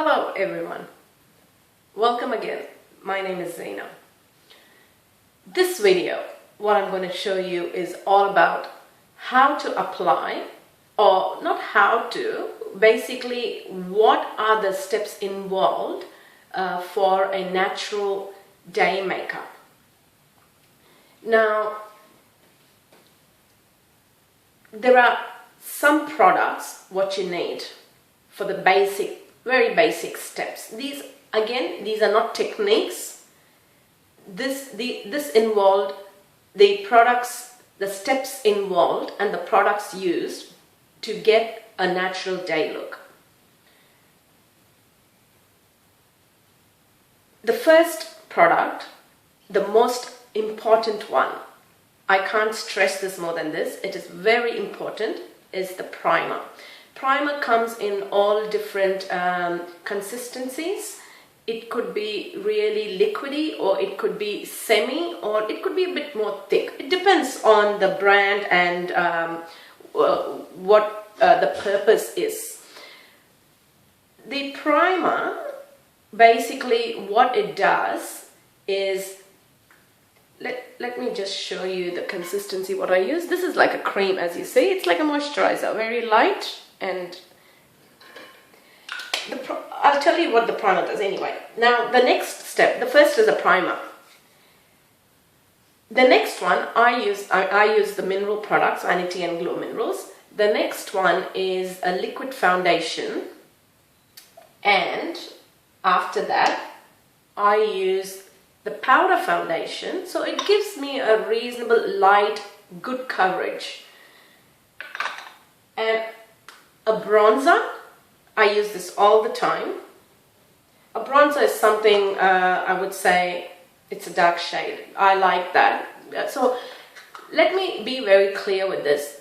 Hello everyone, welcome again. My name is Zaina. This video, what I'm going to show you is all about how to apply, or not how to, basically what are the steps involved for a natural day makeup. Now, there are some products what you need for the very basic steps. These are not techniques. This involved the products, the steps involved and the products used to get a natural day look. The first product, the most important one, I can't stress this more than this, it is very important, is the primer. Primer comes in all different consistencies. It could be really liquidy, or it could be semi, or it could be a bit more thick. It depends on the brand and what the purpose is. The primer, basically what it does is, let me just show you the consistency what I use. This is like a cream, as you see. It's like a moisturizer, very light, and I'll tell you what the primer does anyway. Now the next step, the first is a primer. The next one I use the mineral products, Vanity and Glow Minerals. The next one is a liquid foundation, and after that I use the powder foundation, so it gives me a reasonable light, good coverage. And a bronzer, I use this all the time. A bronzer is something I would say it's a dark shade. I like that. So let me be very clear with this.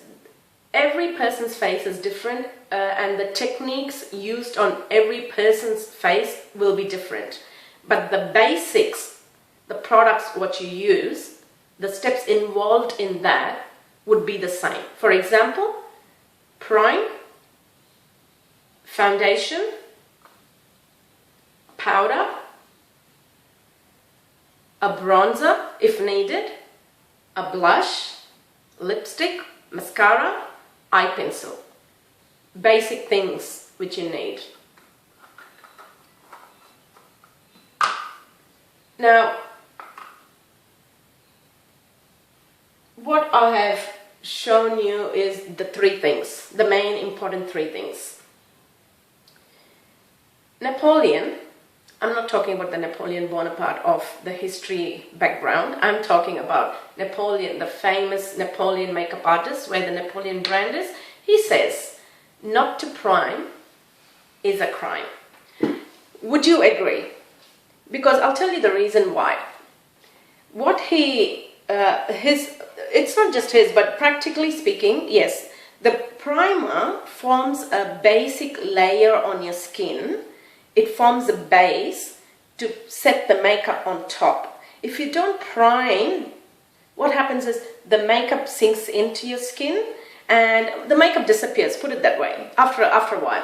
Every person's face is different, and the techniques used on every person's face will be different. But the basics, the products what you use, the steps involved in that would be the same. For example, prime, foundation, powder, a bronzer if needed, a blush, lipstick, mascara, eye pencil. Basic things which you need. Now, what I have shown you is the three things, the main important three things. Napoleon, I'm not talking about the Napoleon Bonaparte of the history background, I'm talking about Napoleon, the famous Napoleon makeup artist, where the Napoleon brand is. He says, not to prime is a crime. Would you agree? Because I'll tell you the reason why. What it's not just his, but practically speaking, yes, the primer forms a basic layer on your skin. It forms a base to set the makeup on top. If you don't prime, what happens is the makeup sinks into your skin and the makeup disappears, put it that way, after a while.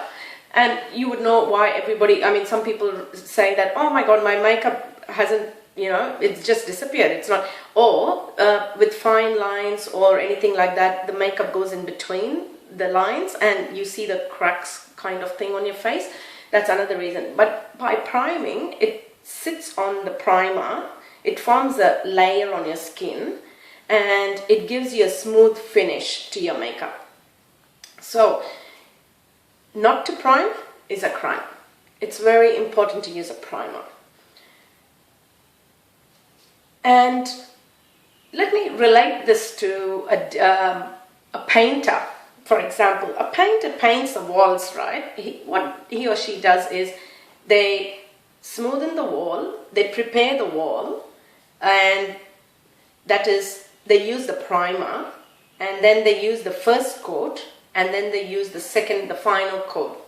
And you would know why everybody, I mean, some people say that, oh my God, my makeup hasn't, it's just disappeared. It's not, or with fine lines or anything like that, the makeup goes in between the lines and you see the cracks kind of thing on your face. That's another reason. But by priming, it sits on the primer, it forms a layer on your skin, and it gives you a smooth finish to your makeup. So, not to prime is a crime. It's very important to use a primer. And let me relate this to a painter. For example, a painter paints the walls, right? What he or she does is they smoothen the wall, they prepare the wall, and that is, they use the primer, and then they use the first coat, and then they use the final coat.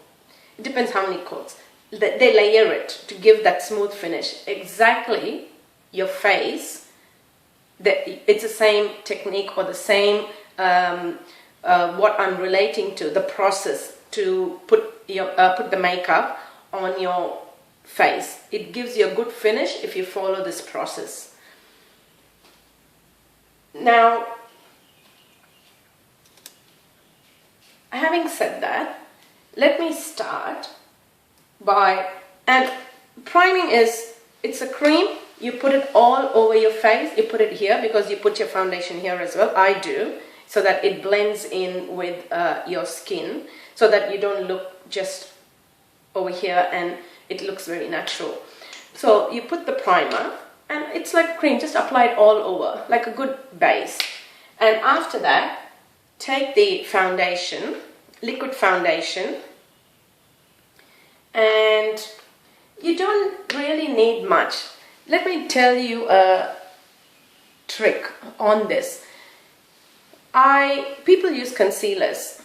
It depends how many coats. They layer it to give that smooth finish. Exactly your face, it's the same technique or the same what I'm relating to, the process to put the makeup on your face. It gives you a good finish if you follow this process. Now, having said that, let me start by, and priming is, it's a cream, you put it all over your face, you put it here because you put your foundation here as well, I do, so that it blends in with your skin, so that you don't look just over here and it looks very natural. So you put the primer and it's like cream, just apply it all over, like a good base. And after that, take the foundation, liquid foundation, and you don't really need much. Let me tell you a trick on this. People use concealers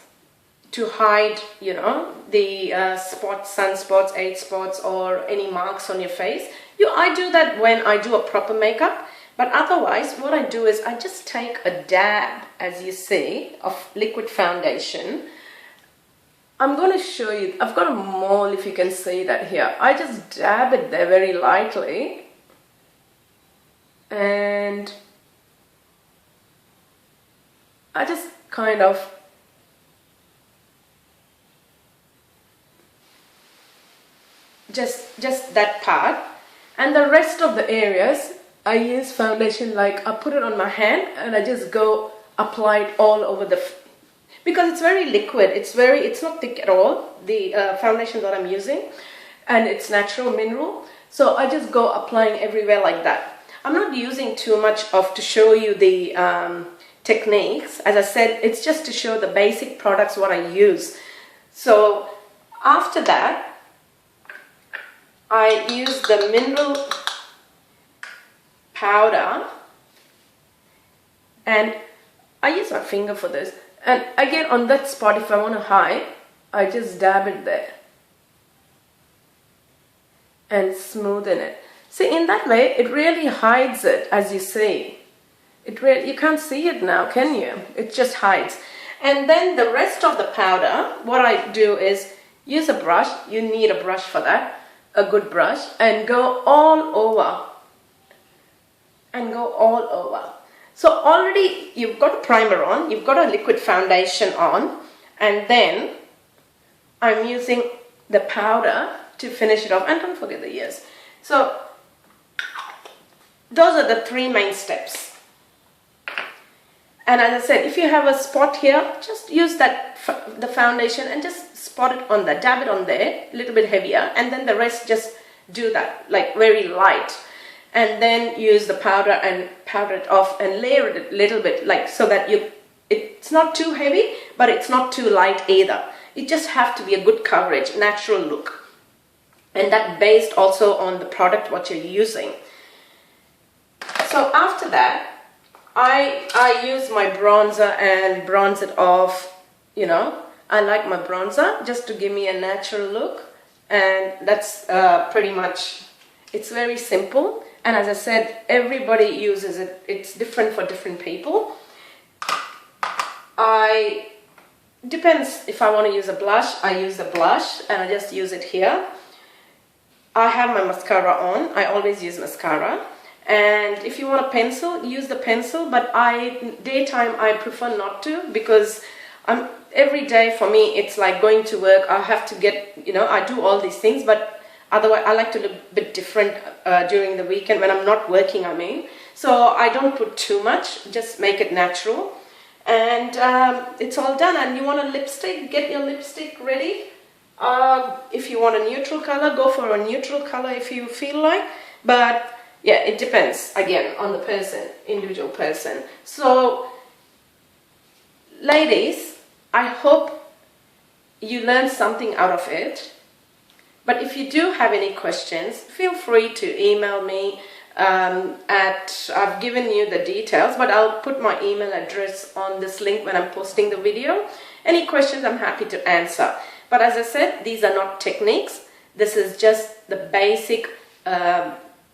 to hide, you know, the spots, sunspots, age spots, or any marks on your face. I do that when I do a proper makeup, but otherwise what I do is I just take a dab, as you see, of liquid foundation. I'm going to show you, I've got a mole if you can see that here. I just dab it there very lightly, and I just kind of just that part, and the rest of the areas I use foundation, like I put it on my hand and I just go apply it all over because it's very liquid, it's not thick at all, the foundation that I'm using, and it's natural mineral, so I just go applying everywhere like that. I'm not using too much to show you the techniques. As I said, it's just to show the basic products what I use. So after that, I use the mineral powder, and I use my finger for this, and again on that spot, if I want to hide, I just dab it there and smoothen it. See, in that way it really hides it, as you see. You can't see it now, can you? It just hides. And then the rest of the powder, what I do is use a brush. You need a brush for that, a good brush, and go all over. So already you've got a primer on, you've got a liquid foundation on, and then I'm using the powder to finish it off. And don't forget the ears. So those are the three main steps. And as I said, if you have a spot here, just use the foundation and just spot it on there, dab it on there, a little bit heavier, and then the rest just do that, like very light. And then use the powder and powder it off and layer it a little bit, like so that it's not too heavy, but it's not too light either. It just have to be a good coverage, natural look. And that based also on the product what you're using. So after that, I use my bronzer and bronze it off, you know. I like my bronzer just to give me a natural look, and that's pretty much, it's very simple. And as I said, everybody uses it. It's different for different people. Depends if I want to use a blush, I use the blush and I just use it here. I have my mascara on. I always use mascara. And if you want a pencil, use the pencil, but daytime I prefer not to, because every day for me it's like going to work. I have to get, you know, I do all these things, but otherwise I like to look a bit different during the weekend when I'm not working, I mean. So I don't put too much, just make it natural. And it's all done. And you want a lipstick, get your lipstick ready. If you want a neutral color, go for a neutral color if you feel like. But yeah, it depends, again, on the person, individual person. So, ladies, I hope you learned something out of it. But if you do have any questions, feel free to email me. I've given you the details, but I'll put my email address on this link when I'm posting the video. Any questions, I'm happy to answer. But as I said, these are not techniques. This is just the basic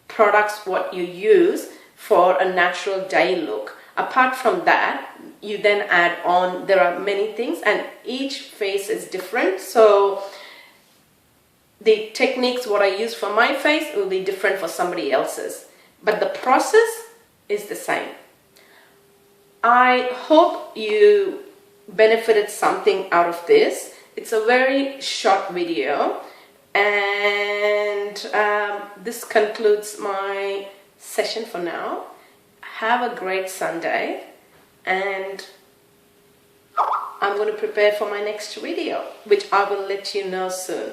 products what you use for a natural day look. Apart from that, you then add on, there are many things, and each face is different. So the techniques what I use for my face will be different for somebody else's, but the process is the same. I hope you benefited something out of this. It's a very short video, and this concludes my session for now. Have a great Sunday, and I'm going to prepare for my next video, which I will let you know soon.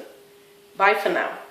Bye for now.